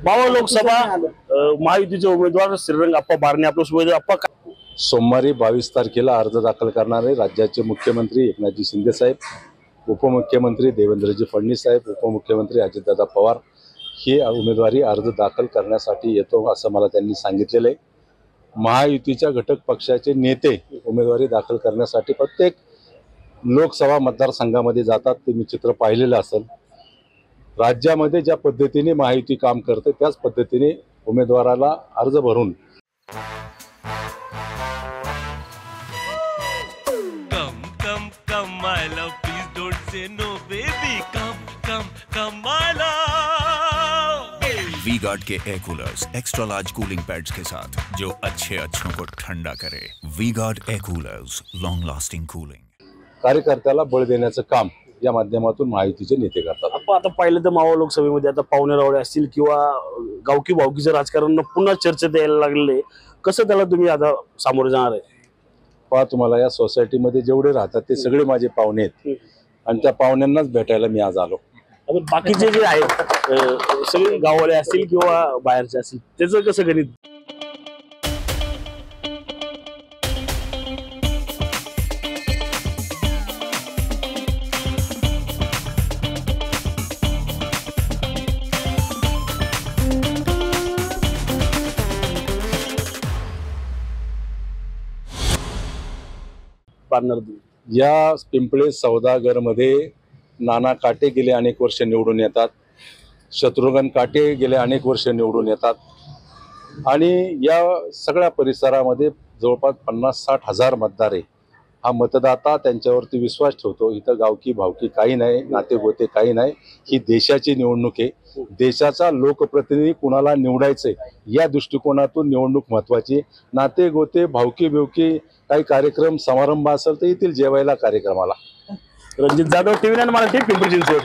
मावळ लोकसभा महायुतीचे उमेदवार श्रीरंग अप्पा बारणे आपल्या सोबत अप्पा सोमवारी 22 तारखेला अर्ज दाखल करणारे राज्याचे मुख्यमंत्री एकनाथजी शिंदे साहेब, उपमुख्यमंत्री देवेंद्रजी फडणवीस साहेब, उपमुख्यमंत्री अजितदादा पवार हे उमेदवारी अर्ज दाखल करण्यासाठी येतो असं मला त्यांनी सांगितलेलं आहे। महायुतीच्या घटक पक्षाचे नेते उमेदवारी दाखल करण्यासाठी प्रत्येक लोकसभा मतदारसंघामध्ये जातात, ते मी चित्र पाहिलेलं असेल। राज्यामध्ये ज्या पद्धतीने महायुती काम करते त्याच पद्धतीने उमेदवाराला अर्ज भरून वी-गार्ड के air coolers extra large cooling pads के साथ जो अच्छों को ठंडा करे। V Guard air coolers, long lasting cooling. कार्यकर्त्याला बळ देण्याचं काम या माध्यमातून महायुतीचे नेते करतात। आता पाहिलं तर मावळ लोकसभेमध्ये आता पाहुणे रावळे असतील किंवा गावकी भावकीचं राजकारण पुन्हा चर्चेत यायला लागलेले, कसं त्याला तुम्ही आता सामोरे जाणार आहे? पहा, तुम्हाला या सोसायटीमध्ये जेवढे राहतात ते सगळे माझे पाहुणे आहेत आणि त्या पाहुण्यांनाच भेटायला मी आज आलो। बाकीचे जे आहेत सगळे गाववाले असतील किंवा बाहेरचे असतील, त्याचं कसं गणित? या पिंपळे सौदागर मध्ये नाना काटे गेले अनेक वर्ष निवडून येतात, शत्रुघ्न काटे गेले अनेक वर्ष निवडून येतात आणि या सगळ्या परिसरामध्ये जवळपास 50-60 हजार मतदार आहे। हा मतदाता त्यांच्यावरती विश्वास ठेवतो। इथं गावकी भावकी काही नाही, नातेगोते काही नाही, ही देशाची निवडणूक आहे। देशाचा लोकप्रतिनिधी कुणाला निवडायचे या दृष्टिकोनातून निवडणूक महत्वाची। नातेगोते भावकी बिवकी काही कार्यक्रम समारंभ असेल तर येतील जेवायला कार्यक्रमाला। रणजित जाधव, TV9 मराठी, पिंपरी चिंचवड।